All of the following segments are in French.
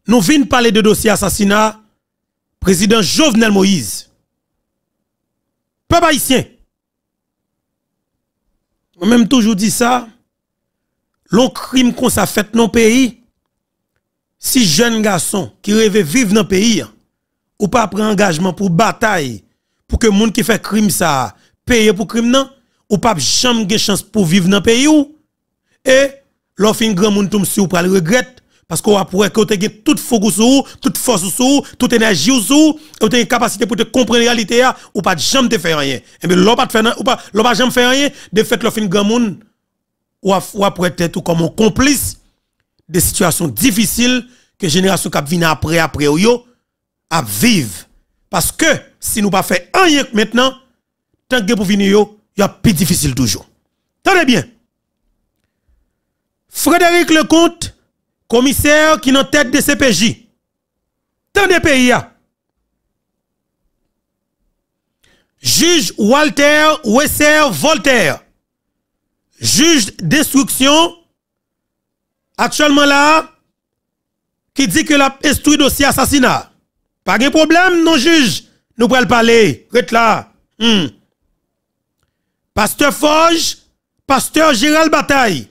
nous venons parler de dossier assassinat président Jovenel Moïse. Peuple haïtien. Moi-même toujours dit ça. L'on crime qu'on ça fait dans le pays. Si jeune garçon qui rêve vivre dans le pays, ou pas prendre engagement pour bataille, pour que moun qui fait crime ça paye pour crime non, ou pas jamais de chance pour vivre dans le pays ou, et l'offre un grand moun tombe sur ou pas le regrette, parce qu'on va pouvoir que tu toute focus sur, toute force sur, toute énergie sur, ou tu une capacité pour te comprendre la réalité ou pas jamais te faire rien. Et bien l'on pas faire ou pas jamais faire rien, de fait l'offre un grand moun ou après être comme un complice des situations difficiles que génération qui vient après yo à vivre. Parce que si nous pas fait rien maintenant, tant que pour venir yo, y a plus difficile toujours. Tenez bien. Frédéric Lecomte, commissaire qui est en tête de CPJ. Tenez pays. Juge Walter Wesser Voltaire, juge d'instruction, actuellement là, qui dit que la instruit dossier assassinat. Pas de problème, non juge. Nous pourrons parler. Rete là. Pasteur Forge, pasteur Gérald Bataille.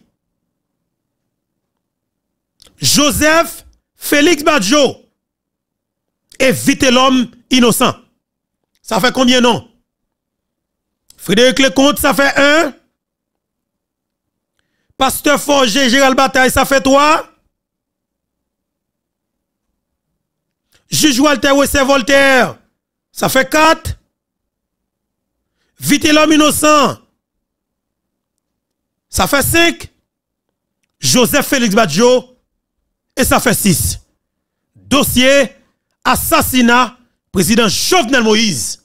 Joseph Félix Badjo. Évitez l'homme innocent. Ça fait combien non? Frédéric Lecomte, ça fait 1. Pasteur Forge, Gérald Bataille, ça fait 3. Juge Walter Wesser Voltaire, ça fait 4. Vite l'homme innocent, ça fait 5. Joseph Félix Badjo, et ça fait 6. Dossier assassinat président Jovenel Moïse.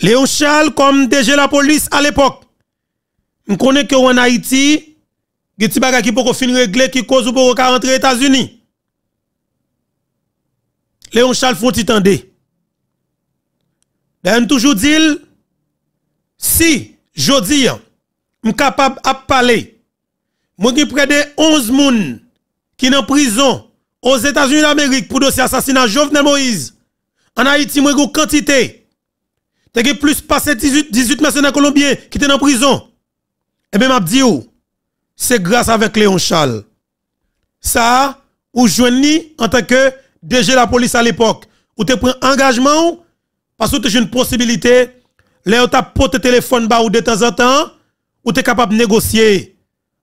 Léon Charles comme DG la police à l'époque. On connaît que en Haïti, il y a des bagages qui peuvent finir régler qui cause ou pour rentrer aux États-Unis. Léon Charles Fonti tande. Ben toujours dit, si jodi suis capable de parler, moi qui près de 11 moun qui sont en prison aux États-Unis d'Amérique pour dossier assassinat Jovenel Moïse. En Haïti, moi une quantité. T'as plus passé 18 mercenaires colombiens qui étaient en prison. Et bien m'a dit c'est grâce avec Léon Charles. Ça ou joindre en tant que DG la police à l'époque, ou te prend engagement, parce que tu as une possibilité, là où tu as porté téléphone ou de temps en temps, ou tu es capable de négocier.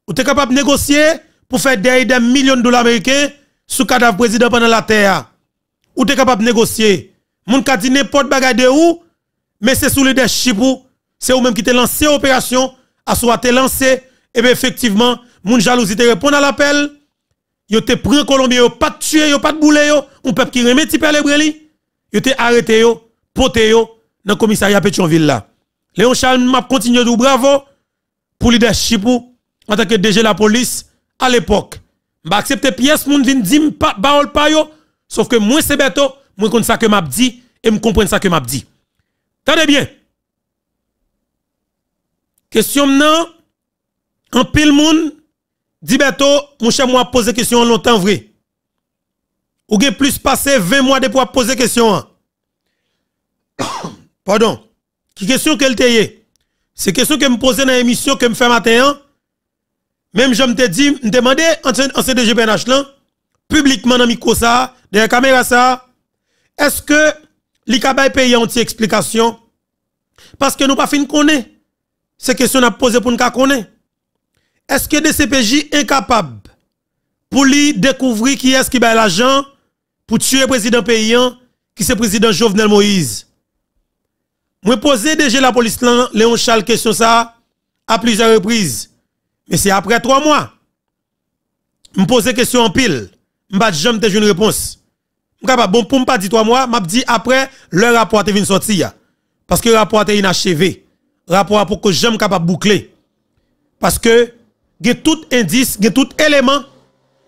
Ou tu es capable de négocier pour faire des millions de dollars américains sous cadavre président pendant la terre. Ou tu es capable de négocier. Moun ka di n'importe bagay de ou, mais c'est sous le leadership ou, c'est ou même qui te lancé opération, à soit te lancé, et bien effectivement, moun jalousie te répond à l'appel. Yo te pris Colombie, yo pas tué, yo pas boulé yo, un peuple qui remet ti pele breli, yo te arrêté yo, poté yo dans commissariat Pétionville là. Léon Charles m'a continué de bravo pour leadership en tant que DG la police à l'époque. M'a accepté pièce moun vinn dim pas baol pa yo, sauf que moi c'est beto, moi connais ça que m'a dit et me comprendre ça que m'a dit. Tenez bien. Question non en pile moun dit Beto, mon cher, moi poser question longtemps vrai. Ou gen plus passé 20 mois depuis poser question. Pardon. Qui question qu'elle te c'est question que me poser dans l'émission que me fait matin. Même je me te dit, me demander en CDGPNH là, publiquement dans micro ça, derrière caméra ça, est-ce que li ka bay payer une explication parce que nous pas fin connaître. C'est question n'a poser pour nous connaître. Est-ce que des CPJ incapables pour lui découvrir qui est-ce qui baille l'argent pour tuer le président paysan qui c'est président Jovenel Moïse? Moi poser déjà la police Léon Charles question ça à plusieurs reprises. Mais c'est après 3 mois. Me poser question en pile, m'pas jamais te une réponse. M'capable bon pour me pas dire 3 mois, m'a dit après le rapport est venu sortir parce que le rapport est inachevé. Rapport pour que j'aime capable boucler. Parce que il y a tout indice, il y a tout élément,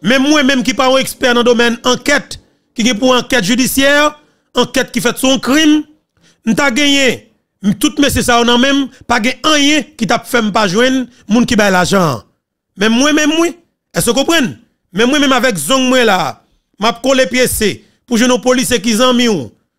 même moi même qui pas un expert dans le domaine enquête, qui est pour enquête judiciaire, enquête qui fait son crime, m'ta gagné tout monsieur ça on même pas gagné rien qui t'a fait pas joindre moun qui bail l'argent. Même moi est-ce que vous comprenez? Même moi même avec zong moi là, m'a collé pièce pour jouer nos policiers qui en mis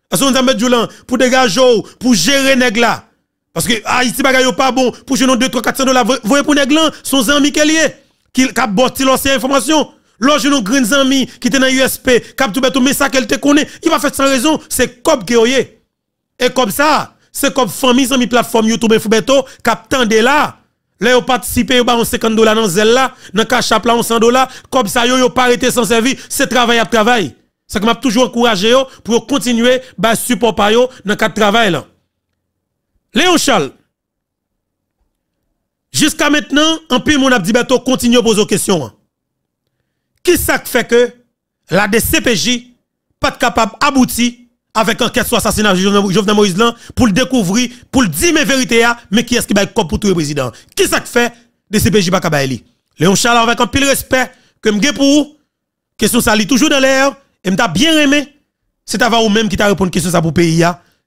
parce qu'on mettre Joulan pour dégager pour gérer nèg là parce que Haïti bagay pas bon pour jouer nos 2 3 400 $. Voyez pour nèg là son ami qui a botti l'ancienne information. Lorsque nos grands amis qui étaient dans USP, cap tout bête mais ça qu'elle te connaît, il va faire sans raison, c'est comme que et comme ça, c'est comme famille amis plateforme YouTube Fubeto cap tande là. Là yo participer yo ba $50 dans zel là, dans cash app là $100, comme ça yo pas arrêté sans servir, c'est travail à travail. C'est que m'a toujours encouragé yo pour continuer ba support pa yo dans cadre travail là. Léon Charles, jusqu'à maintenant, en pile mon a dit Beto continue à poser questions. Qui ça fait que la DCPJ pas capable d'aboutir avec enquête sur l'assassinat de Jovenel Moïse pour le découvrir, pour le dire mes vérités, mais qui est-ce qui va être pour tout le président? Qui ça fait DCPJ pas capable? Léon Charles avec un pile respect que m'gé pour question ça li toujours dans l'air et m'ta bien aimé, c'est avoir ou même qui t'a répondu question ça pour pays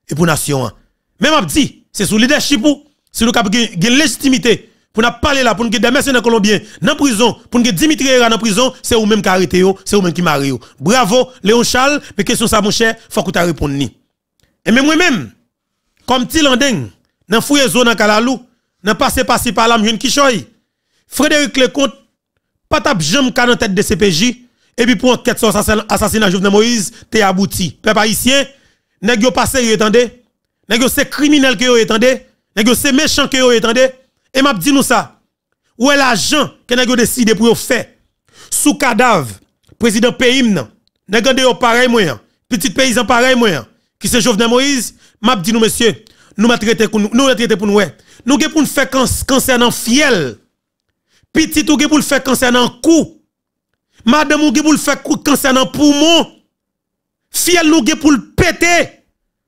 et pour nation. Même m'a dit, c'est sous leadership pour si nous avons une légitimité pour nous parler là, pour nous des mercenaires colombiens dans prison, pour nous Dimitri Herrera dans prison, c'est vous même qui arrêté, c'est vous même qui maré. Bravo, Léon Charles, mais question ça, mon cher, faut que tu répondes ni. Et même moi-même, comme Tilandeng, dans fouye zone dans Kalalou, dans passé par là, m'jeune Kishoy, Frédéric Lecomte, pas tap jam ka dans tête de CPJ, et puis pour enquête sur assassinat Jovenel Moïse, t'es abouti. Peuple haïtien, nèg yo pas sérieux, attendez, nèg yo c'est criminel que yo attendez, nèg yo c'est méchant que yo attendez. Et m'a dit nous ça. Où est l'argent que nous avons décidé pour faire sous cadavre président pays nan. Nous avons pareil moyen, petit paysan pareil moyen qui c'est Jovenel Moïse, m'a dit nous monsieur, nous m'a traité pour nous pour nous. Nous pour faire concernant fiel. Petit ou pour le faire concernant cou. Madame ou pour le faire concernant poumon. Fiel nous pour le péter.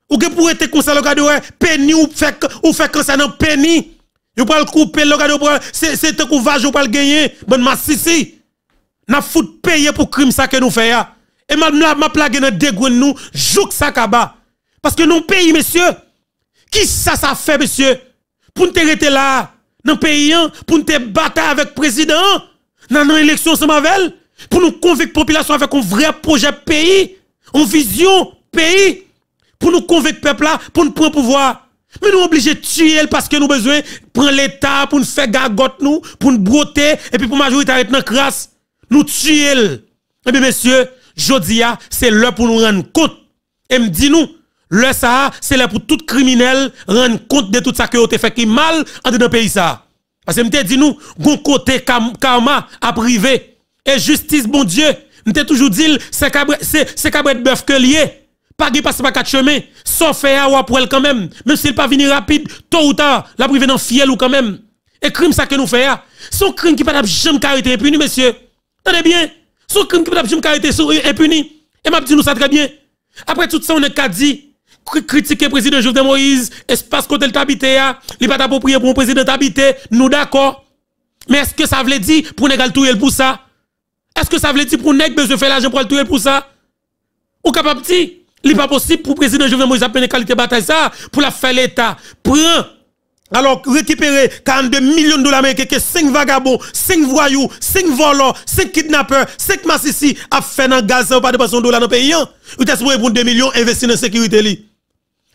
Ou pour être concernant péni ou faire concernant péni. Vous pouvez couper le gars, c'est un couvage, vous pouvez le gagner. Bonne massissi. N'a fout payer pour crime ça que nous faisons. Et ma plague dans dégoût nous, jouk ça kaba. Parce que nous pays, monsieur, qui ça fait, monsieur? Pour nous rester là, dans le pays, pour nous battre avec le président, dans l'élection sans mavel, pour nous convaincre la population avec un vrai projet pays, une vision pays, pour nous convaincre le peuple là, pour nous prendre pouvoir. Mais nous obligés de tuer parce que nous besoin prendre l'État pour nous faire gagote nous, pour nous broter, et puis pour majorité arrêter dans crasse. Nous tuer. Et bien, messieurs, jodia, c'est l'heure pour nous rendre compte. Et me dit nous, l'heure ça, c'est l'heure pour tout criminel rendre compte de tout ça que vous avez fait qui mal en dans le pays ça. Parce que me dit nous, gon côté karma à privé. Et justice, bon Dieu, me toujours dit, c'est cabret bœuf que lié. Pas qui passe par 4 chemins, sauf faire ou pour elle quand même s'il pas venir rapide, tôt ou tard, la privé dans fiel ou quand même. Et crime ça que nous faisons, son crime qui pas jamais carité impuni, monsieur. Tenez bien, son crime qui pas jamais carité impuni. Et m'a dit nous ça très bien. Après tout ça, on est qu'à dit, critiquer le président Jovenel Moïse, espace côté le habité, il pas approprié pour un président habité, nous d'accord. Mais est-ce que ça veut dire pour négal touyer pour ça? Est-ce que ça veut dire pour nèg besoin faire l'argent pour le touyer pour ça? Ou capable dire? Il n'est pas possible pour le président Jovenel Moïse appeler qualité bataille ça pour la faire l'État. Prends, alors récupérer 42 millions de dollars américains, 5 vagabonds, 5 voyous, 5 voleurs, 5 kidnappeurs, 5 massissi à faire dans gaz, ça pas de $100 dans le pays. Ou t'es supposé prendre 2 millions investir dans la sécurité.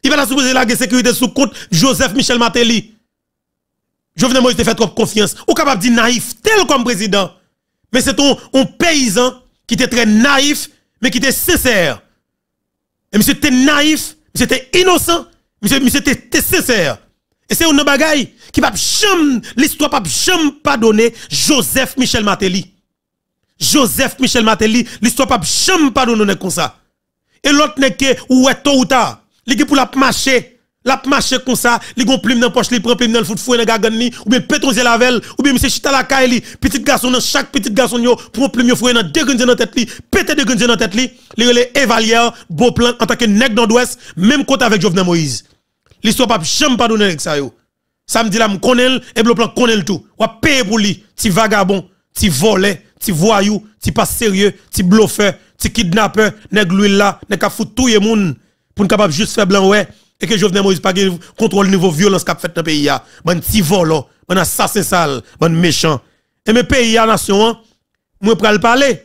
Il va la supposer la sécurité sous compte Joseph Michel Martelly. Jovenel Moïse te fait trop confiance. Ou capable de dire naïf, tel comme président. Mais c'est un paysan qui était très naïf, mais qui était sincère. Et monsieur était naïf, monsieur était innocent, monsieur était sincère. Et c'est un bagay qui va jamais, l'histoire va jamais pardonner Joseph Michel Martelly. Joseph Michel Martelly, l'histoire va jamais pardonner comme ça. Et l'autre n'est que, ou est tôt ou tard, il est pour la marcher comme ça, il gon plume dans poche, il prend plume dans le foot fouet dans gagan ni, ou bien pétronze lavel, ou bien monsieur chita la caille, petit garçon dans chaque petit garçon yo, prend plume fouet dans deux grenades dans tête li, pété deux grenades dans tête li, li relé évalière, beau plan en tant que nèg dans l'ouest, même côté avec Jovenel Moïse. L'histoire pas jamais pardonner avec ça yo. Samedi là me connaît et beau plan connaît tout. Ou payer pour lui, ti vagabond, ti volé, ti voyou, ti pas sérieux, ti bluffeur, ti kidnappeur, nèg l'huile là, nèg ka fout tout le monde pour capable juste faire blanc ouais. Et que Jovenel Moïse pas contrôle niveau violence qu'a fait dans le pays a bon ti volo bon assassin sale bon méchant et mes pays a nation moi pral parler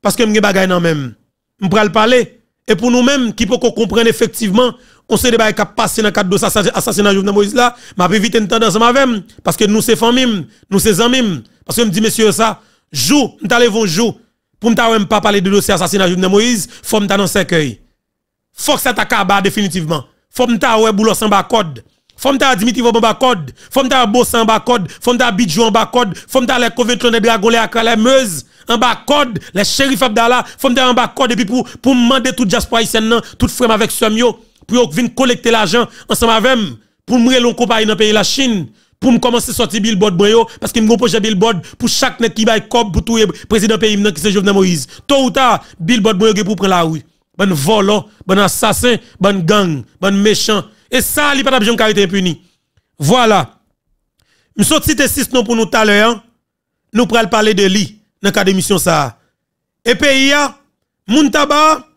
parce que m'ge bagay nan même m'pral parler et pour nous-mêmes qui peut comprendre effectivement on sait débat qui a passé dans le cadre de l'assassinat Jovenel Moïse là, m'a éviter une tendance avec parce que nous c'est famille, nous c'est amis parce que me dit monsieur ça, jour, m'ta levon jour pour m'ta pas parler de dossier assassinat Jovenel Moïse, faut m'ta dans cercueil. Faut que ça t'acaba définitivement. Faut m'ta ouais boulos en bas code. Faut m'ta Dimitri en bas code. Faut m'ta Boss en bas code. Faut m'ta Bidjou en bas code. Faut m'ta les conventions de dragon les akra les meuse en bas code, les shérif Abdallah, faut m'ta en bas code et puis pour demander tout diaspora haïtienne tout frère avec Somio pour venir collecter l'argent ensemble avec pour me long compagnie dans pays la Chine pour me commencer sortir billboard boyo parce que me projet billboard pour chaque net qui bail cob pour tout président pays qui c'est Jovenel Moïse. Tôt ou tard billboard boyo pour prendre la rue. Bon volant, bon assassin, bon gang, bon méchant. Et ça, il n'y a pas de carité impuni. Voilà. Nous sommes cité 6 noms pour nous tout à l'heure. Nous pourrons parler de lui dans le cas d'émission ça. Et pays, moun taba,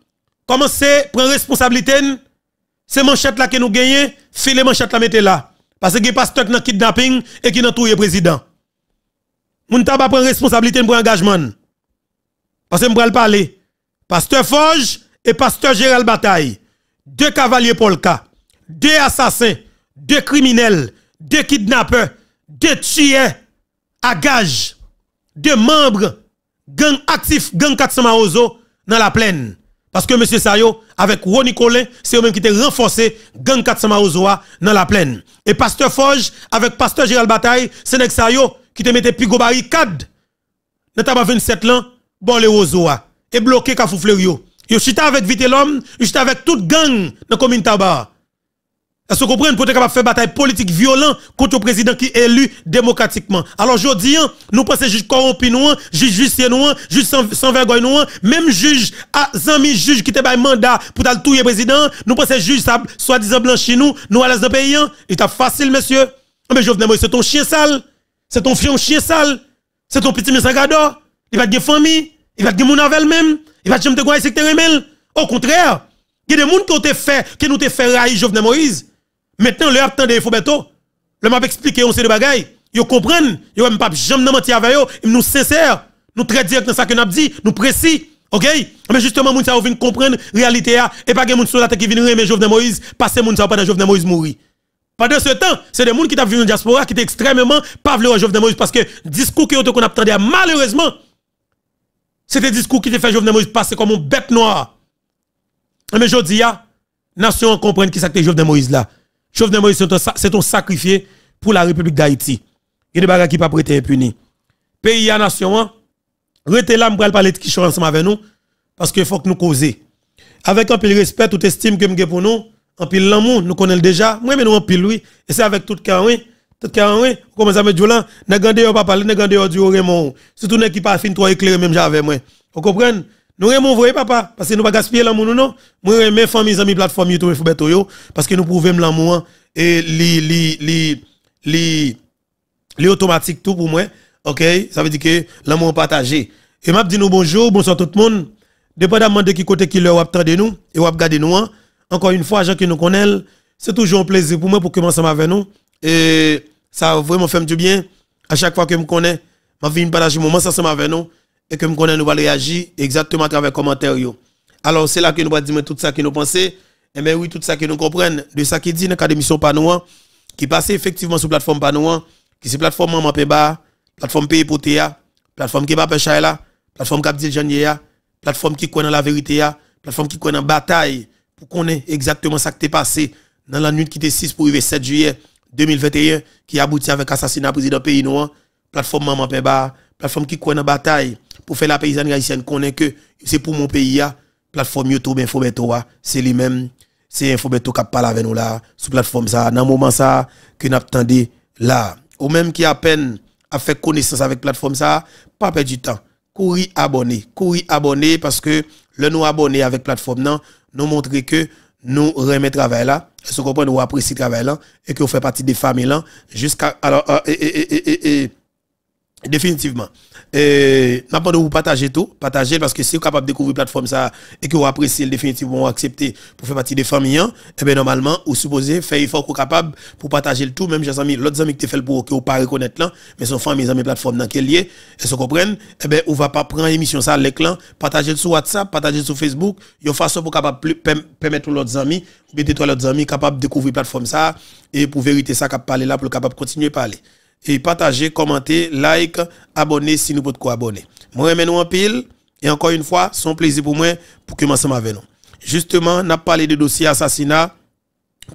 commence à prendre responsabilité. C'est manchette là que nous gagnons, filet manchette là mettez là. Parce que les pasteurs qui ont kidnapping et qui ont tout le président. Moun taba prend responsabilité pour engagement. Parce que nous pourrons parler. Pasteur Forge et pasteur Gérald Bataille, 2 cavaliers Polka, 2 assassins, 2 criminels, 2 kidnappeurs, 2 tueurs à gage, 2 membres gang actif, gang 400 Maozo dans la plaine. Parce que M. Sayo, avec Ronnie Colin, c'est eux-mêmes qui étaient renforcés gang 400 Maozo dans la plaine. Et pasteur Forge, avec pasteur Gérald Bataille, c'est Nek Sayo qui te mettait pigo barricade. Dans taba 27 ans, bon les Ozoa. Et bloqué Kafou Fleurio. Yo chita avec Vite l'homme, yo chita avec toute gang dans la commune Tabar. Est-ce que vous comprenez pour être capable de faire bataille politique violente contre le président qui est élu démocratiquement? Alors, je dis, nous pensons juge corrompu, nous, juge justicier, nous, juge sans vergogne, nous, même juge, amis juge qui te bail mandat pour tout le président, nous pensons juge soi-disant blanchi, nous, à l'aise de pays, il est facile, monsieur. Mais Jovenel Moïse, c'est ton chien sale, c'est ton chien sale, c'est ton petit messagador, il va te faire famille, il va te faire mon avec même, il va te faire un secteur remel. Au contraire, il y a des gens qui nous te fait railler Jovenel Moïse. Maintenant, le attendez, il faut bientôt. Le m'a expliqué, on sait de bagaille. Ils comprennent, ils n'ont pas jamais menti avec eux, ils nous sincères, nous très direct dans ça que nous avons dit, nous précis. OK? Mais justement, moun sa vient comprendre la réalité et pas que moun soldat qui viennent remettre Jovenel Moïse, passer moun sa pendant Jovenel Moïse mourir. Pendant ce temps, c'est des gens qui ont vu dans la diaspora qui étaient extrêmement pas vouloir Jovenel Moïse parce que discours qu'on attendait malheureusement, c'était discours qui te fait Jovenel Moïse passer comme une bête noire. Mais je dis, nation comprenne qui c'est Jovenel Moïse là. Jovenel Moïse, c'est un sacrifié pour la République d'Haïti. Il y a des bagages qui ne sont pas prêtés impunis. Pays à nation, restez là, je vais parler de qui sont ensemble avec nous, parce qu'il faut que nous causions. Avec un peu de respect, toute estime que nous pour nous, un peu l'amour, nous connaissons déjà. Moi, mais nous, un peu oui. Et c'est avec tout cœur, oui. Tout cœur, oui. Comment ça me dit là? N'a gardé pas parler, n'a gardé du Raymond. Surtout n'est qui pas fin trop éclairé, même j'avais moi. Vous comprenez? Nous aimons voir papa parce que nous pas gaspiller l'amour non. Moi mes familles amis plateforme YouTube Fobeto yo parce que nous prouvons l'amour et li automatique tout pour moi. OK, ça veut dire que l'amour partagé. Et m'a dit nous bonsoir tout le monde. Dépendamment de qui côté qui leur attendez nous et ou regarder nous. Encore une fois, gens qui nous connaissent, c'est toujours un plaisir pour moi pour commencer avec nous et ça vraiment fait du bien à chaque fois que me connais, m'a vinn partager moment ensemble avec nous. Et que nous connaissons, nous allons réagir exactement à travers les commentaires. Alors, c'est là que nous allons dire tout ça que nous pensons. Et bien oui, tout ça que nous comprenons, de ça qui dit dans le cas d'émission Panouan, qui passe effectivement sur la plateforme Panouan, qui c'est plateforme Maman Peba, plateforme Pays Potea, plateforme qui va Chaila, plateforme Cap Diljania, plateforme qui connaît la vérité, plateforme qui connaît la bataille, pour connaître exactement ça qui est passé dans la nuit qui était 6 pour arriver 7 juillet 2021, qui aboutit avec l'assassinat président pays noir, plateforme Maman Peba, plateforme qui connaît la bataille, pour faire la paysanne haïtienne connaît que c'est pour mon pays plateforme YouTube Infobeto c'est lui-même c'est Infobeto qui parle avec nous là sur plateforme ça dans moment ça que nous attendons là ou même qui a peine à faire connaissance avec plateforme ça pas perdre du temps courir abonner parce que le nous abonner avec plateforme non nous montrer que nous remet travail là est-ce que vous comprenez nous apprécier travail là et que vous fait partie des familles là jusqu'à alors Définitivement. N'a pas de vous partager tout, partager parce que si vous êtes capable de découvrir la plateforme ça et que vous appréciez définitivement accepter pour faire partie des familles, et bien normalement, vous supposez faire effort pour capable pour partager le tout, même j'ai amis, l'autre ami qui te fait pour que vous pas reconnaître là, mais son famille, amis plateforme dans quel lié, et se comprennent, et bien on va pas prendre émission ça l'écran, partager sur WhatsApp, partager sur Facebook, une façon pour capable permettre aux autres amis, ou bien toi l'autre amis capable de découvrir la plateforme ça et pour vérité ça capable parler là pour capable continuer à parler. Et partagez, commentez, like, abonnez si nous pouvons quoi abonner. Moi, je nous en pile. Et encore une fois, c'est un plaisir pour moi pour que ensemble avec nous. Justement, on a parlé de dossier assassinat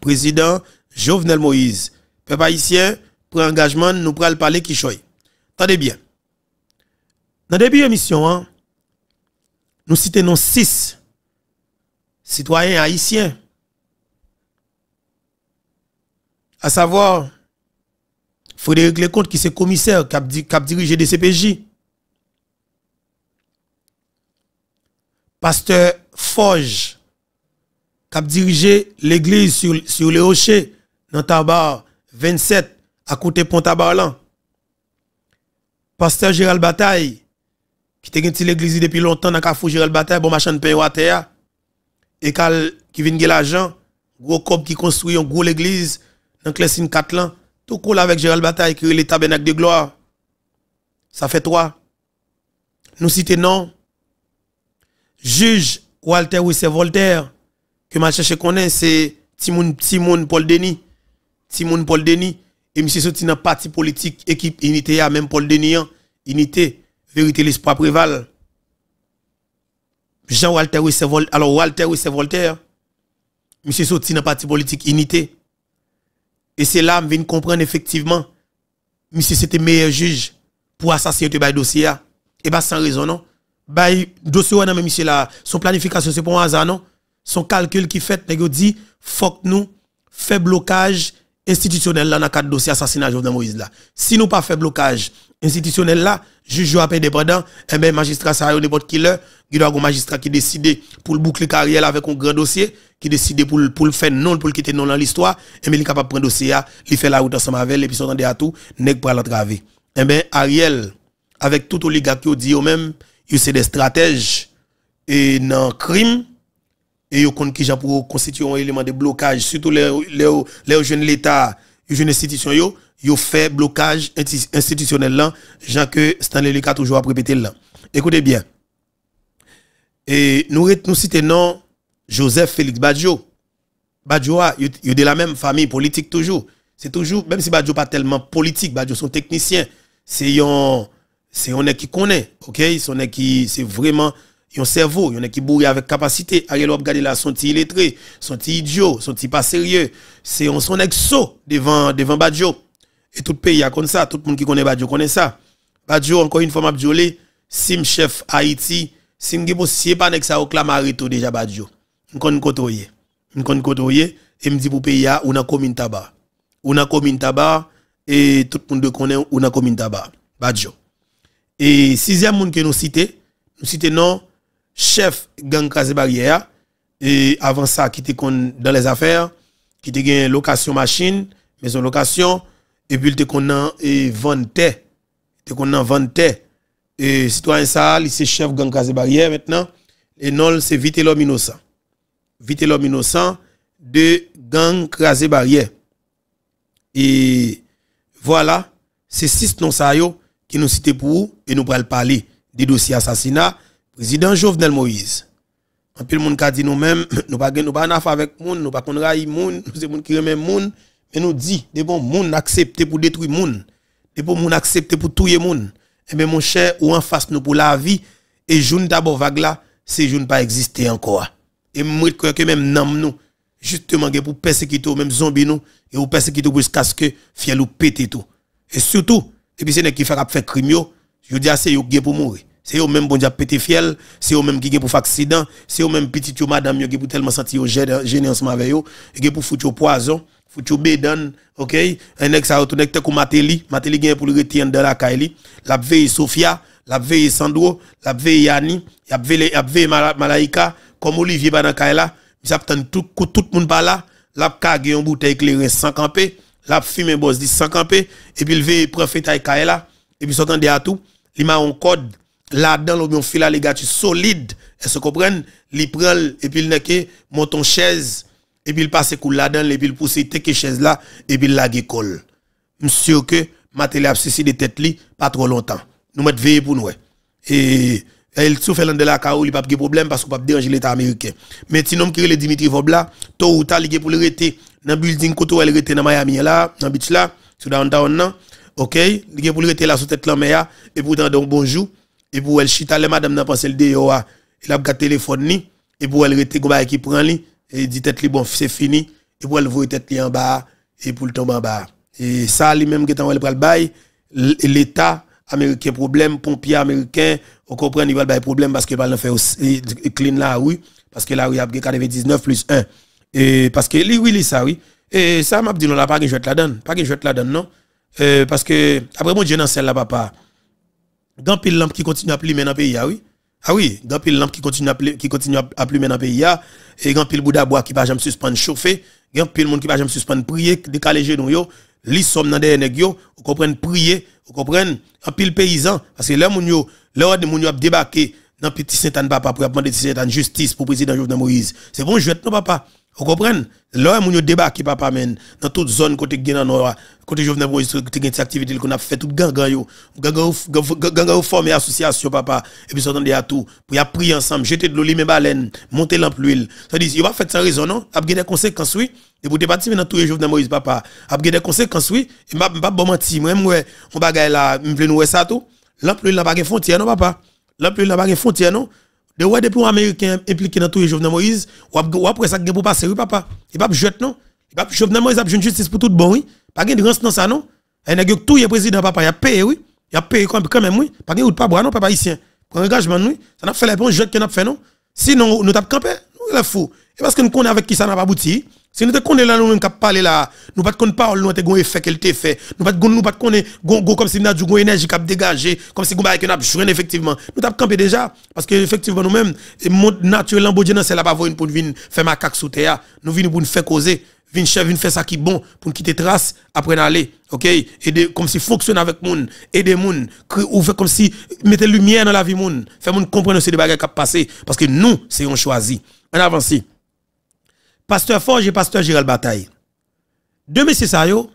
président Jovenel Moïse. Peuple haïtien, pour engagement, nous pourrons parler qui choy. Attendez bien. Dans le début de l'émission, nous citons 6 citoyens haïtiens. À savoir, Frédéric Lecomte, qui est commissaire, qui a dirigé des CPJ. Pasteur Forge, qui a dirigé l'église sur les rochers, dans Tabar 27, à côté Pont-Tabarlan. Pasteur Gérald Bataille, qui a l'église depuis longtemps dans Carrefour Gérald Bataille, bon machin de pain à terre. Et qui vient de l'argent, gros cop qui construit une grosse église dans Clessine 4 ans. Tout cool avec Gérald Bataille qui est le tabernacle de gloire. Ça fait 3. Nous citons non. Juge Walter Wissé Voltaire, que ma cherche connaît, c'est Timoun Paul Denis. Timoun Paul Denis. Et monsieur sorti dans parti politique, équipe unité, même Paul Denis, unité, vérité, l'espoir préval. Jean-Walter Wissé Voltaire. Alors Walter Wissé Voltaire, monsieur sorti dans parti politique unité. Et c'est là que je viens comprendre effectivement, monsieur c'était meilleur juge pour assassiner le dossier. Et bien sans raison, non. Dossier, monsieur là, son planification, c'est pour un hasard, non. Son calcul qui fait, il dit, faut que nous fassions blocage institutionnel là dans le cadre dossier assassinat Jovenel Moïse là. Si nous pas fait blocage institutionnel là, juge indépendant, et bien magistrat ça a n'importe qui là, il doit avoir un magistrat qui décide pour le boucler carrière avec un grand dossier, qui décide pour le faire non, pour le quitter non dans l'histoire, et bien il est capable de prendre dossier, il fait la route ensemble avec, et puis s'entendait à tout, n'est pas l'entraver. Et bien Ariel, avec tout oligarque qui dit eux même, ils sont des stratèges et dans crime, et ils ont qui pour constituer un élément de blocage, surtout les jeunes l'État, les jeunes institutions, ils ont fait blocage institutionnel là, Jean que Stanley Lika toujours à répéter là. Écoutez bien. Et nous citons non Joseph Félix Badjo. Badjo il est de la même famille politique toujours. C'est toujours, même si Badjo pas tellement politique, Badjo son technicien, c'est un qui connaît, ok? C'est vraiment un cerveau, il y en a qui bourré avec capacité. Ariel Wap gade là, son petit illettré, son petit idiot, son petit pas sérieux. C'est son exo devant Badjo. Et tout le pays a comme ça, tout le monde qui connaît Badjo connaît ça. Badjo, encore une fois, m'a jolé, sim chef Haïti, sim gebo si pas nek ça au clamarito déjà Badjo. M'kon kotoye. Et me dit pour pays a, ou na commune tabac. Ou na commune tabac, et tout le monde connaît ou na commune tabac. Badjo. Et sixième monde que nous citons non, chef gang Krasé Barrière, et avant ça, qui était dans les affaires, qui était une location machine, maison location, et puis il était vente, et citoyen ça, c'est chef gang Krasé Barrière maintenant, et non, c'est vite l'homme innocent. Vite l'homme innocent de gang Krasé Barrière. Et voilà, c'est 6 noms ça yo qui nous citent pour vous, et nous pourrons parler des dossiers assassinats, président Jovenel Moïse. En plus, le monde a dit nous-mêmes, nous pas en affaire avec moun, nous pas qu'on raille moun, nous c'est moun qui remet moun, mais nous dit, des bons moun accepter pour détruire moun, des bons moun accepter pour tuer moun. Eh bien, mon cher, ou en face nous pour la vie, et joun d'abord vague là, c'est joun pas exister encore. Et moi, je crois que même nam nous, justement, pour persécuter même zombie nous, et pour persécuter jusqu'à ce que fiel ou péter tout. Et surtout, et puis c'est qui fait crime yo, je dis c'est yo qui pour mourir. C'est eux même bon dia pété fiel, c'est eux même qui pour faire accident, c'est eux même petit yo madame yo qui pour tellement sentir gêné ensemble avec yo, et qui pour foutre poison, foutre bédan, OK? Un ex a retourné comme Mateli gagne pour le retirer dans la caille, la veille Sofia, la veille Sandro, la veille Yani, la veille Malaika, comme Olivier ba dans caille là, il s'attend tout le monde par là, la kage une bouteille éclairée sans camper, la fume boss dit sans camper, et puis il veille prophète caille là. et puis s'entendez à tout, il m'a un code là-dedans, un fil alligator solide, est-ce que vous comprenez? Il prend, et puis il n'a que monte chaise, et puis il passe cool là-dedans, et puis il pousse tes chaise là, et puis il la colle. Monsieur que, ma télé a suicidé tête li, pas trop longtemps. Nous mettons veiller pour nous. Et il souffre de la caou, il n'y a pas de problème parce qu'il n'y a pas déranger l'État américain. Mais sinon, qui est le Dimitri Vobla, tôt ou tard, il pour le rester dans le building koto, il rester dans Miami là, dans beach là, sur downtown là. OK, il pour le rester là sous tête la mer et pour dire bonjour et pour elle chita les madame n'a pensé le déo il a gardé téléphone ni et pour elle rester comme qui prend li et dit tête li bon c'est fini et pour elle voit tête li en bas et pour le tomber en bas. Et ça lui même qui est en le bail l'État américain problème pompier américain on comprend il va le problème parce qu'il va le faire clean là oui parce que là oui il y a 99 plus 1 et parce que lui oui ça oui et ça m'a dit non là pas que je la donne pas que je la donne non parce que après mon Dieu dans celle là papa grand pile lampe qui continue à plumer dans le pays oui ah oui grand pile lampe qui continue à plumer dans le pays et grand pile bouda bois qui va jamais suspendre chauffer grand pile monde qui va jamais suspendre prier décaler genou yo li somme dans des nèg yo vous comprenez prier vous comprenez en pile paysan parce que là moun yo a débarqué dans petit Saint-Anne papa pour demander Saint-Anne justice pour président Jovenel Moïse c'est bon jouet non papa vous comprenez là moun yo débarqué papa men dans toute zone côté Guinée nord côté Jovenel Moïse qui une activité qu'on a fait tout gangan yo gangan former association papa et puis s'entendre à tout pour y a prier ensemble jeter de l'eau limer baleine monter lampe l'huile ça dit il va faire sans raison non a des conséquences oui et pour te participer dans tout Jovenel Moïse papa a des conséquences oui et m'a pas bon mentir moi on bagaille là me veut nous ça tout lampe l'huile n'a pas de frontière non papa lampe l'huile n'a pas de frontière non de ouais depuis un américain impliqué dans tout Jovenel Moïse ou après ça pour passer oui papa il pas jeter non il pas Jovenel Moïse a une justice pour tout bon oui pas de rance dans ça non et nèg tout le président papa il a payé oui il a payé quand même oui pas de pas boire non papa haïtien pour engagement oui ça n'a fait les bons jeux que n'a fait non sinon nous t'a campé nous est fou et parce que nous connaissons avec qui ça n'a pas abouti si nous te connaissons là nous même cap parler là nous pas de parole nous te gon effet qu'elle te fait nous pas connaît go comme si nous a du gon énergie cap dégager comme si gon ba que n'a joué effectivement nous t'a campé déjà parce que effectivement nous même monde naturel en bon Dieu c'est là pas voir pour venir faire macaque sous terre nous venons pour nous faire causer vin faire ça qui bon pour quitter trace après aller OK et comme si fonctionne avec moun aider moun ou fait comme si mettre lumière dans la vie moun faire moun comprendre ces bagages qui passer parce que nous c'est on choisi en avance pasteur Forge et pasteur Gérald Bataille deux messieurs ça yo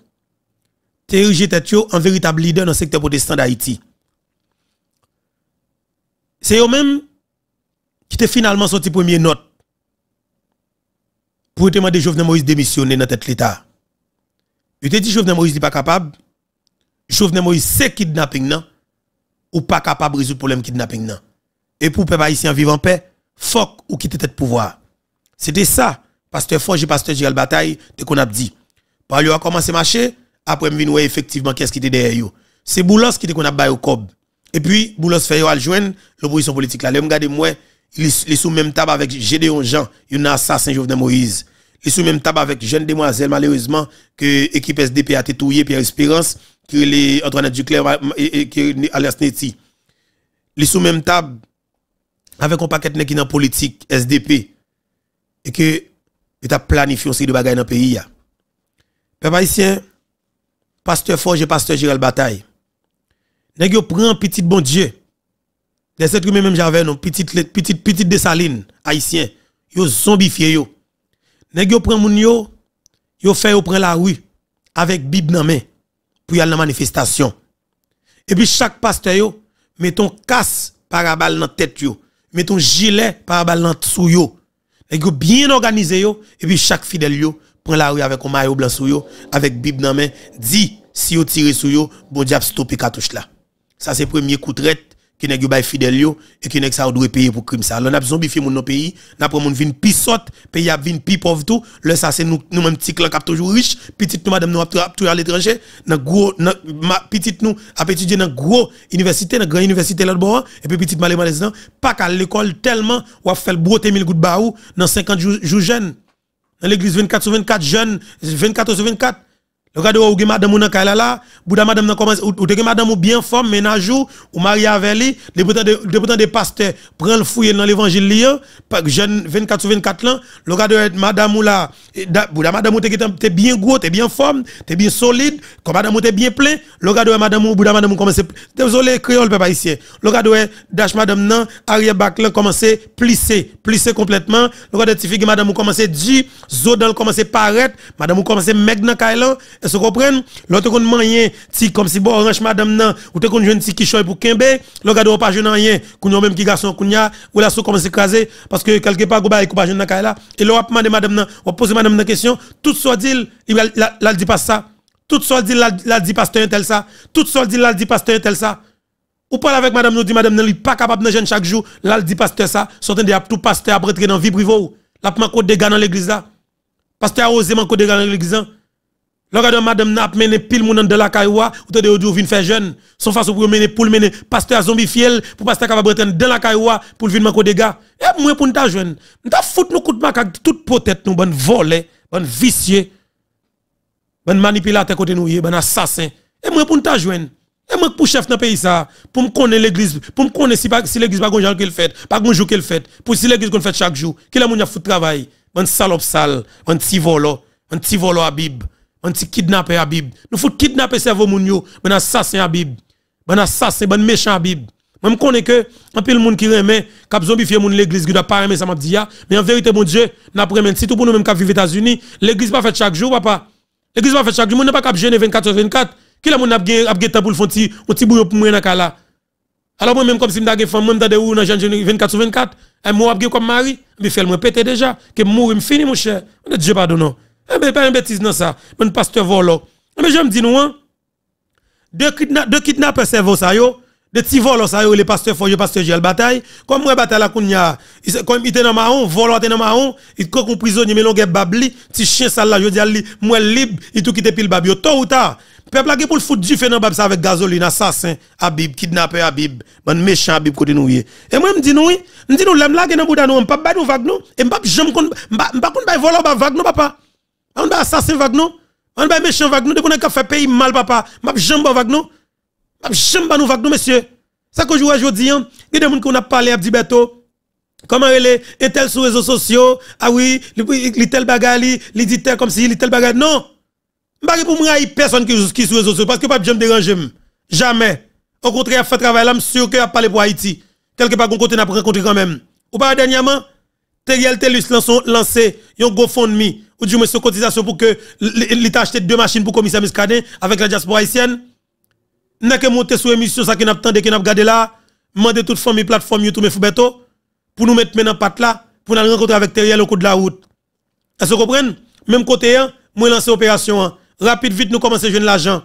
te érigé tête yo en véritable leader dans le secteur protestant d'Haïti c'est eux même qui te finalement sorti première note pour te demander Jovenel Moïse démissionner dans tête l'État. Il te dit Jovenel Moïse n'est pas capable. Jovenel Moïse c'est kidnapping non ou pas capable de résoudre le problème kidnapping non. Et pour peuple haïtien vivre en paix, faut ou quitter tête pouvoir. C'était ça pasteur Forge et pasteur Gérald Bataille te qu'on a dit. Par lui a commencé marcher après me venir effectivement qu'est-ce qui était derrière yo. C'est Boulos qui te qu'on a bail au cob. Et puis Boulos fait yo al joindre l'opposition politique là. Le regarder moi il est sous même table avec Gédéon Jean, il a assassin Jovenel Moïse. Il est sous même table avec jeune demoiselle malheureusement que équipe SDP a tétouillé Pierre Espérance qui est Antoinette Duclerc et qui alias Neti. Il est sous même table avec un paquet de qui dans politique SDP et que il a planifié aussi de bagages dans le pays. Peuple haïtien, pasteur Forge et pasteur Gérald Bataille. Nèg yo prend petit bon Dieu. Les êtres humains même j'avais non petite Dessaline haïtien yo zombifié yo nèg yo prend moun yo fait yo prend la rue avec bible dans main pour y aller dans manifestation et puis chaque pasteur yo met ton casse parabale dans tête yo met ton gilet parabale dans sou yo nèg yo bien organisé yo et puis chaque fidèle yo prend la rue avec un maillot blanc sou yo avec bible dans main dit si yo tire sou yo bon diable stopper cartouche là ça c'est premier coup de traite qui n'est pas fidèle yo et qui n'est ça doit payer pour crime ça. On a zombifié mon pays, n'a pas mon vin pisote, pays a vin pi pauvre tout, le ça c'est nous même petit clan qui toujours riche, petite nous madame nous tout à l'étranger, dans gros petite nous a étudier dans gros université, dans grande université là bas et puis petite malheureusement pas qu'à l'école tellement ou a fait broter 1000 gouttes baou dans 50 jours jeunes. Dans l'église 24 sur 24 jeunes, 24 sur 24 Le gars de ou madame ou nan kay là, bouda madame nan commence ou te madame ou bien forme ménage ou marié avec lui, les pourtant des pasteurs prend le fouiller dans l'évangile lié, jeune 24 sur 24 ans, le gars de madame ou là, bouda madame ou te bien gros, te bien forme, te bien solide, comme madame ou te bien plein, le gars de madame ou bouda madame ou commence désolé créole peuple haïtien. Le gars de dash madame nan arrière bac là commence plisser complètement, le gars de tifi madame ou commence dit zo dans commence paraître, madame ou commence mec dans kay là. Est-ce que vous comprenez? L'autre qu'on moyen, si comme si bon orange madame nan, ou te qu'on jeune ti qui choy pour kembe, le gars de pas jeune rien, qu'on même qui garçon qu'on a, ou la so commence écraser parce que quelque part go ba pas jeune nan kay là, et là on demande madame nan, on pose madame nan question, tout soit dit, il la dit pas ça. Tout soit dit la dit pasteur tel ça. Tout soit dit la dit pasteur tel ça. Ou parle avec madame nous dit madame nan li pas capable de jeune chaque jour, là dit pasteur ça, sortant de tout pasteur après rentrer dans vie privée ou. La manque de gars dans l'église là. Pasteur a osé manque de gars dans l'église là. Le gars de madame n'a mené pile moun dans la cailloua, ou te de vinn faire jeune. Son façon pour mener pasteur zombie fiel pour pasteur capable rentrer dans la cailloua pour vinn manko de gars. Et moi pour n'ta jeune. N'ta fout nous coup de macaque toute peut-être nous bon volé, bon vicieux, bon manipulateur côté nous, bon assassin. Et moi pour n'ta jeune. Et moi pour chef dans pays ça, pour me connaître l'église, pour me connaître si l'église pas gonjan qu'elle fait, pas gonjou qu'elle fait, pour si l'église qu'on fait chaque jour, qui la moun a fout travail, bon salope sale, bon petit volo à Bible. Un petit kidnappé à Bible. Nous faut kidnapper cerveau moun yo, ben assassin à Bible. Ben assassin, ben méchant à Bible. Moi me connais que un peu le monde qui remet cap zombifier moun l'église qui doit pas aimer ça m'a dit mais en vérité mon Dieu, n'a pas remet surtout pour nous même qui vivent aux États-Unis, l'église pas fait chaque jour papa. L'église pas fait chaque jour, moun n'a pas cap gêner 24/24. Qui la moun a gagné temps pour le font petit bouillon pour moi dans là. Alors moi même comme si m'ta gagné femme, même dans où dans 24/24, et moi a gagné comme mari, me fait moi péter déjà que mourir me fini mon cher. Dieu pardonne. Eh ben pas un bêtise dans ça. Mon pasteur volo. Mais je me dis nous hein. De kidnapper cerveau ça yo, de ti volo ça yo les pasteurs font yo pasteur Gilles bataille. Comme moi bataille la kounya, comme il était dans marron, volo était dans marron, il comme prisonnier mais longue babli, ti chien ça là, je dis moi libre, il tout quitter pile babio tôt ou tard. Peuple là pour le foot du fait dans bab ça avec gasoline assassin, Habib, kidnapper Habib, bon méchant Habib côté nous. Et moi me dis nous, l'aime là que dans bouda nous, pas ba nous vague nous, et m'pa jamais m'pa kon ba volo ba vague nous papa. On va assassin vague non, on va méchant vague nous, de qu'on a fait pays mal papa, m'a jambe vague non, m'a jambe nous vague non monsieur. Ça que je dis, il y a des gens qui ont parlé à Beto, comment elle est tel sur les réseaux sociaux, ah oui, il tel bagay, il dit tel comme si il tel bagay, non. M'pa pour moi personne qui sur les réseaux sociaux parce que pas jamais déranger jamais. Au contraire, fait travail là, sûr que a parlé pour Haïti. Quelque part qu'on côté n'a rencontré quand même. Ou pas dernièrement, Teriel Telus lancé un GoFundMe ou du moins une cotisation pour que l'État achète 2 machines pour commissaire Miskadin avec la diaspora haïtienne. N'a que monter sur émission ça qui n'a attendu qui n'a regardé là, demander toute famille plateforme YouTube Foubeto pour nous mettre maintenant patte là pour nous rencontrer avec Teriel au cours de la route. Est-ce que vous comprenez? Même côté moi lancer opération rapide vite nous commencer jeune l'argent.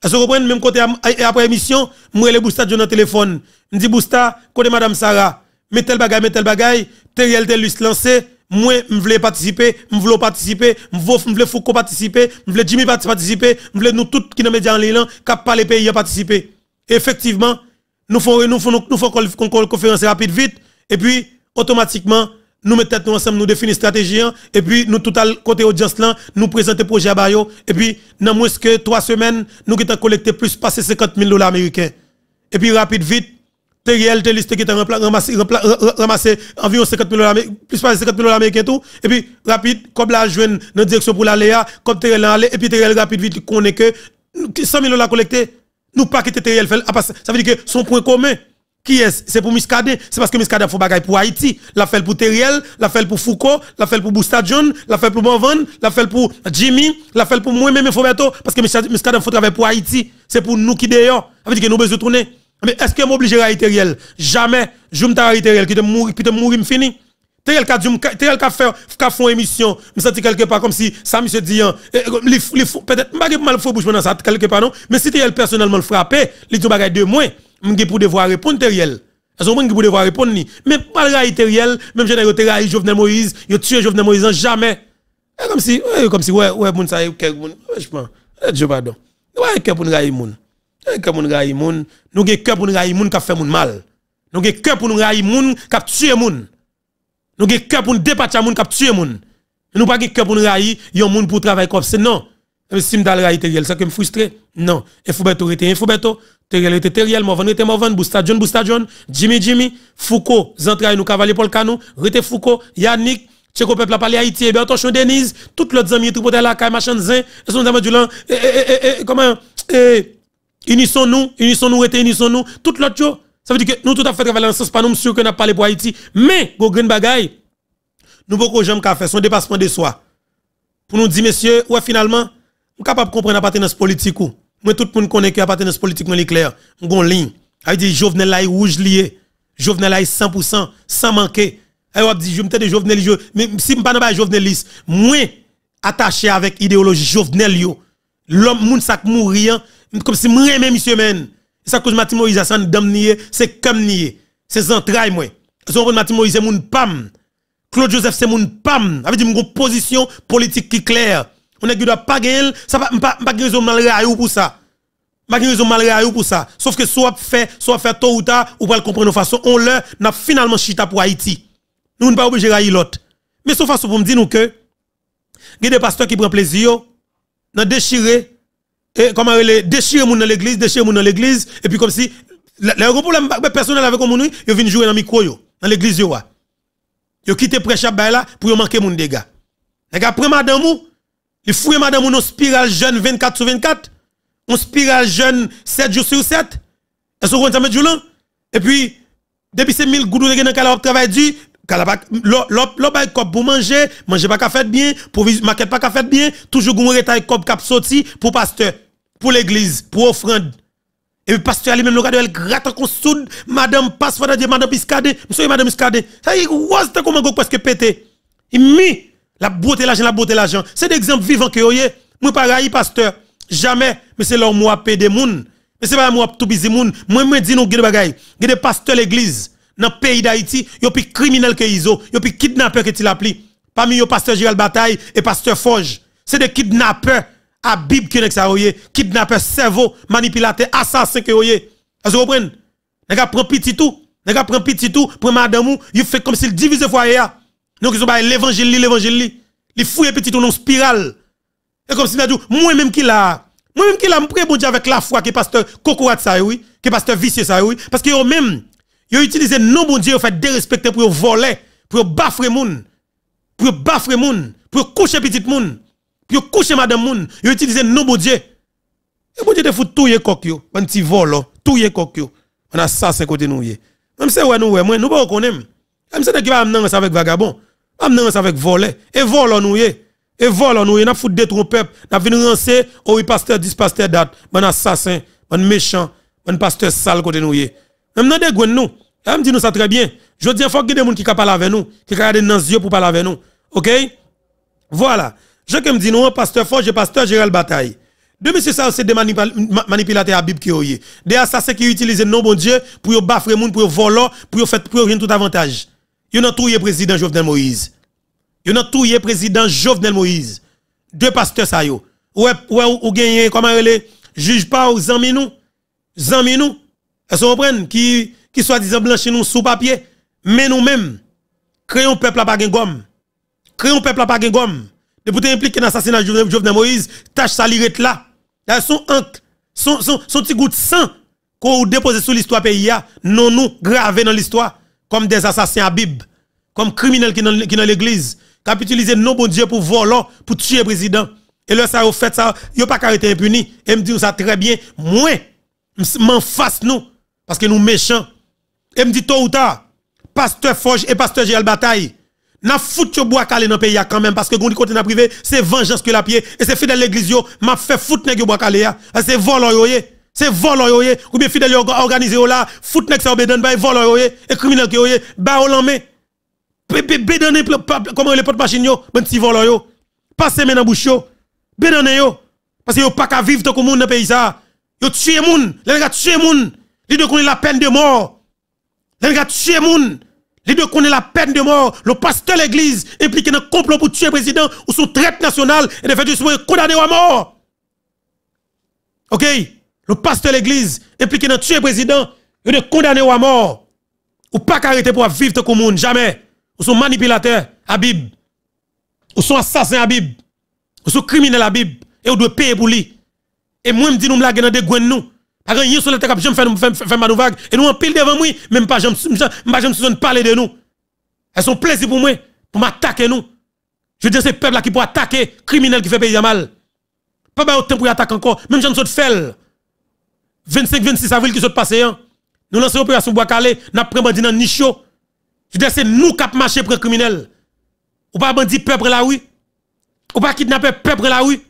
Est-ce que vous comprenez? Même côté après émission, moi les Bousta dans téléphone. Me dit Bousta côté madame Sarah, met tel bagay, Teriel Telus lancé, moi m'vle participer, m'vle Foucault participer, m'vle Jimmy participer, m'vle nous tous qui dans médias en ligne cap parler pays participer. Effectivement, nous faisons conférence rapide vite et puis automatiquement nous mettons nous ensemble, nous définissons stratégie et puis nous tout à côté audience là, nous présenter projet à Bayo et puis dans moins que 3 semaines, nous qui avons collecté plus passer $50,000 américains. Et puis rapide vite Teriel Telus qui a ramassé environ $50,000 plus pas $50,000 américains tout et puis rapide comme la joindre dans direction pour l'Aléa comme Teriel aller et puis Teriel rapide vite connaît que $100,000 collecté nous pas quitter Teriel fait ça veut dire que son point commun qui est c'est pour Miskadin c'est parce que Miskadin faut bagaille pour Haïti la fait pour Teriel la fait pour Foucault la fait pour Bousta John la fait pour Bonvan la fait pour Jimmy la fait pour moi même Fobeto parce que Miskadin faut travailler pour Haïti c'est pour nous qui d'ailleurs ça veut dire que nous besoin tourner. Mais est-ce que m'oblige à Teriel? Jamais. Je me t'arrête Teriel qui te mourir me fini. Teriel ka fait une émission, me senti quelque part comme si ça me dit peut-être pas mal faux bouche dans ça quelque part non, mais si Teriel personnellement le frappé, il dit bagay de moins, m'gé pour devoir répondre Teriel. Est-ce que pour devoir répondre ni? Mais pas le Teriel, même général Teriel Jovenel Moïse, yo tué Jovenel Moïse jamais. Comme si ouais moun ça quelque moun, je pense. Dieu pardon. Ouais que pour nous moun. Que moun raï moun, nous gen cœur pour nous raï moun qui fait moun mal. Nous gen cœur pour nous raï moun qui tuer moun. Nous gen cœur pour nous dépatcher moun qui tuer moun. Nous pas gen cœur pour nous raï yon moun pour travailler comme c'est non. Si m'dal ray Teriel, ça que me frustré. Non, Infoubeto était Infoubeto, Teriel était Teriel, Morvan était Morvan, Boustadjon, Jimmy, Foucault, Zantraille nous Cavalier Paul Canou, Rete Foucault, Yannick, Tcheko Peuple a parlé Haïti, Bertochon Denise, tout l'autre amis tripoté la caille machin zin, et son du lan, comment unissons-nous, tout l'autre chose. Ça veut dire que nous tout à fait travailler ensemble, pas nous sûr que n'a parlé pour Haïti, mais go green bagay, nous beaucoup jamais qu'à faire son dépassement de soi. Pour nous dire messieurs, ouais finalement, nous capable de comprendre l'appartenance politique ou. Moi tout le monde connaît que l'appartenance politique non clair, on ligne. A dit Jovenel là rouge lié, Jovenel là 100% sans manquer. Ay wap dit je m'tende Jovenel mais si m'pa pas Jovenelis, moins attaché avec idéologie Jovenel yo. L'homme moun sak mourir comme si moi même monsieur men. Ça cause Martin Moïse a san dam nié, c'est comme nié. C'est entrailles moi. Son Martin Moïse moun pam. Claude Joseph c'est moun pam. Avait dit mon position politique qui claire. On est qui doit pas gagner, ça pas raison mal raillou pour ça. Pas raison mal raillou pour ça. Sauf que soit fait tôt ou tard ou pas le comprendre de façon on leur n'a finalement chita pour Haïti. Nous ne pas obligé de railler l'autre. Mais sauf façon pour me dire nous que il y a des pasteurs qui prennent plaisir dans déchirer et comment déchirer moun dans l'église et puis comme si le problème personnel avec moun yo vinn jouer dans micro yo dans l'église yo quitté prêche là pour yo manquer moun dégâts. Les gars prend madame ou il fouille madame ou non spirale jeune 24/24, on spirale jeune 7 jours sur 7. Est-ce qu'on ça met joulant et puis depuis ces 1000 goudou dans kala travail du l'op pour manger pas qu'à faire bien, pour maquette pas qu'à faire bien, toujours gon retail cop cap sorti pour pasteur, pour l'église, pour offrande. Et le pasteur lui même le elle gratte en soude, madame passe pour dire madame Piscade, monsieur madame Piscade. Ça y est, comment go presque pété. Il mis la beauté l'argent. C'est des exemples vivants que yoye. Moi pas raï pasteur, jamais, mais c'est leur moi payer des moun. Mais c'est pas moi tout busy moun. Moi dis nous gade bagay, des pasteurs l'église dans le pays d'Haïti, yo plus criminel que Iso, yo plus kidnappeur que tu l'appli. Parmi yo pasteur Gérald Bataille et pasteur Forge, c'est des kidnappeurs à Bible qui ça yoye, kidnappeurs cerveau, manipulateurs, assassins que yoye. Vous comprenez? Les gars prend petit tout, prend madame ou, il fait comme s'il divise foyer. Donc ils sont pas l'évangile, il fouille petit tout dans spirale. Et comme si m'a dit moi-même qui l'a m'pré bon Dieu avec la foi que pasteur Kokorat ça oui, que pasteur vicieux ça oui, parce que yo même yo utilisé non bon Dieu fait dérespecter pour voler, pour bafrer moun, pour coucher petit moun, pour coucher madame moun, yo utilisé non bon Dieu. Et bon Dieu te fout touyer coq yo, un petit vol, touyer coq yo. On a ça 5 côté nous. Même c'est ouais nous pas connaître. Même c'est qui va amener avec vagabond, amener avec voler et vol nous et vol nous n'a fout détruire peuple, n'a venir rancer oui pasteur 10 pasteur date, bon assassin, bon méchant, bon pasteur sale côté nous. Même dans des gwen nous, elle dit nous ça très bien. Je dis faut que des gens qui parlent avec nous, qui regardent dans les yeux pour parler avec nous. OK? Voilà. Je me dis nous pasteur Forge et pasteur Gérald Bataille. De monsieur ça c'est des manipulateurs à Bible qui yoye. Des assassins qui utilisent le nom bon Dieu pour bafrer moun, pour voler, pour faire pour rien tout avantage. Yon a touye président Jovenel Moïse. Yon a touye président Jovenel Moïse. Deux pasteurs ça yo. Ouais ou gagner comment elle juge pas aux amis nous. Est-ce que vous comprenez qui soi-disant blanchi nous sous papier, mais nous-mêmes créons peuple à pas gomme. De pour t'impliquer dans l'assassinat de Jovenel Moïse, tâche ça lirette là. Son petit goût de sang qu'on dépose sur l'histoire pays non nous gravé dans l'histoire comme des assassins à Bible, comme criminels qui dans l'église, qui ont utilisé non bon Dieu pour voler, pour tuer le président. Et là ça a fait ça, yo pas arrêté impuni et me dit ça très bien, moi m'en face nous parce que nous méchants. Et me dit tôt ou tard, pasteur Forge et pasteur Gérald Bataille, n'a foutu yo bois calé dans pays quand même parce que gondi côté na privé, c'est vengeance que la pied et c'est fidèle l'église yo, m'a fait foutre nèg yo bois calé c'est volant yo c'est volant yo ou bien fidèle organisé là, foutre nèg ça obéden bay volant yo et criminel que yo ba o lamé. Bédonné comment les porte machine yo, ben ti volant yo. Passez men dans bouche yo. Bédonné yo parce que yo pas ka vivre comme monde dans pays ça. Yo tuer moun, les gars tuer moun. Li de connaît la peine de mort. Les gars tuer moun. Li de connaît la peine de mort. Le pasteur l'église impliqué dans complot pour tuer le président ou sous traite nationale et de faire du soin condamné à mort. OK? Le pasteur l'église impliqué dans tuer le président et de condamné à mort. Ou pas arrêter pour vivre comme monde jamais. Ou sont manipulateurs à Bible. Ou sont assassins à Bible. Ou sont criminels à Bible. et on doit payer pour lui. Et moi, je me dis, nous me laguer dans des gouines, nous. Parce que sur le terrain, j'aime faire ma vague. Et nous, en pile devant moi, même pas, j'aime parler de nous. Elles sont plaisir pour moi, pour m'attaquer nous. Je veux dire, c'est peuple là qui peut attaquer, criminel qui fait pays à mal. Pas autant pour attaquer encore. Même j'en saute fait. 25-26 avril qui sont passés. Nous lançons l'opération Bois Calais, nous prenons bandit dans niche. Je veux dire, c'est nous qui avons marché pour les criminels. Ou pas bandit peuple là, oui. Ou pas kidnapper peuple là, oui.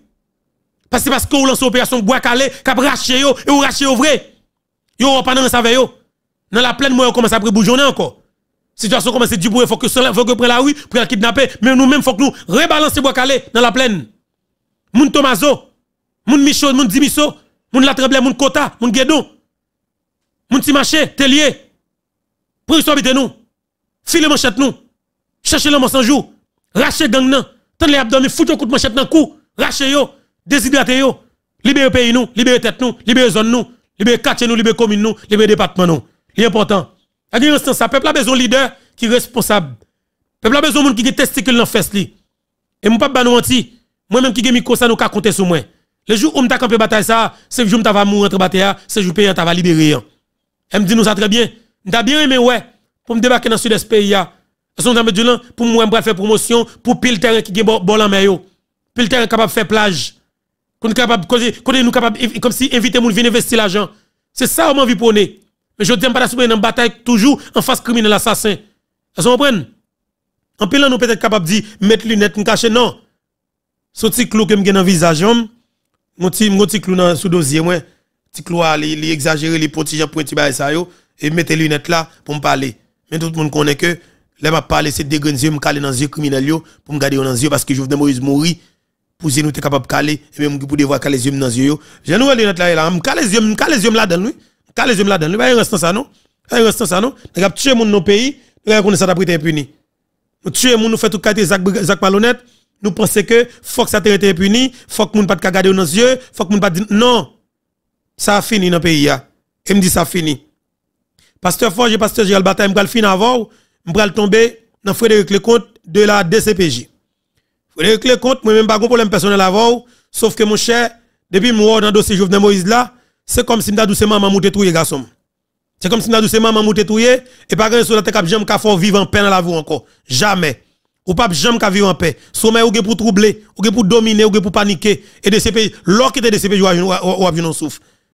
Parce que vous lancez l'opération Bois Calais, qui a raché yo, et vous rachez au vrai. Yo, pas dans sa yo. Dans la plaine, moi, on commence à bourgeonner encore. Situation commence à dire, il faut que prenne la oui, pour la kidnapper. Mais nous-mêmes, il faut que nous rebalancer Bois Calais dans la plaine. Moun Tomaso, moun Michaud, moun Dimiso, moun La Tremblay, moun Kota, moun Guédon, moun Timaché, Tellier. Pour y habiter nous. File manchette nous. Cherchez l'homme sans jour. Rache gang nan. Tant les abdomen, foutre un coup de manchette dans cou. Rache yo. Déshydraté yo. Libérer pays nous. Libérer tête nous. Libérer zone nous. Libérer quartier nous. Libérer commune nous. Libérer département nous. L'important. À dire instant ça, peuple a besoin de leader qui est responsable. Peuple a besoin de monde qui a testicule dans fesse li. Et mon pas nous menti. Moi-même qui ai mis ça nous ka compter sur moi. Le jour où m'ta campé bataille ça, c'est le jour où m'ta va mourir entre bataille, c'est le jour pays t'ava libérer. Elle me dit nous ça très bien. M'ta bien aimé ouais pour me débarquer dans sud-est pays ya. Son temps de pour moi me faire promotion pour pile terrain qui est bon en mer yo. Pile terrain capable faire plage. Qu'on capable nous capable comme si inviter moun venir investir l'argent. C'est ça on envie pour né. Mais je t'aime pas la dans bataille toujours en face criminel assassin. Vous comprenez? En pile nous peut-être capable de dire mettre lunettes nous cacher non. Ce petit clou que me dans visage mon petit clou dans sous dossier moi petit clou li exagérer les petits gens pointi ba ça yo et mettre lunettes là pour me parler. Mais tout le monde connaît que là m'a parler c'est des grands yeux me caler dans les yeux criminels yo pour me garder dans les yeux parce que Jovenel Moïse mourir pour si nous t'es capable caler et même pour devoir caler les yeux dans les yeux. J'ai nous lunettes là me caler les yeux là dedans lui. Caler les yeux là dedans. Pas restant ça non. Pas restant ça non. On a tué mon nos pays, nous connaît ça d'après impuni. Nous tuer moun nous fait tout quartier Zach malhonnête. Nous pensons que faut que ça ait été impuni, faut que moun pas garder dans les yeux, faut que moun pas dire non. Ça a fini dans le pays là. Et me dit ça fini. Pasteur Forge et pasteur Gérald Bataille m'pral fin avant, m'pral tomber dans Frédéric Lecomte de la DCPJ. Frédéric Lecomte, moi même pas de problème personnel avant, sauf que mon cher, depuis moi dans dossier Jovenel Moïse là, c'est comme si m'ta doucement maman mouté touyer garçon. C'est comme si m'ta doucement maman mouté touyer et pas grand sur la tête cap jamais ka fort vivre en paix dans la vie encore. Jamais. Ou pas jamais ka vivre en paix. Sommeil ou pour troubler, ou pour dominer, ou pour paniquer et DCPJ, l'or qui était DCPJ ou avion souffle.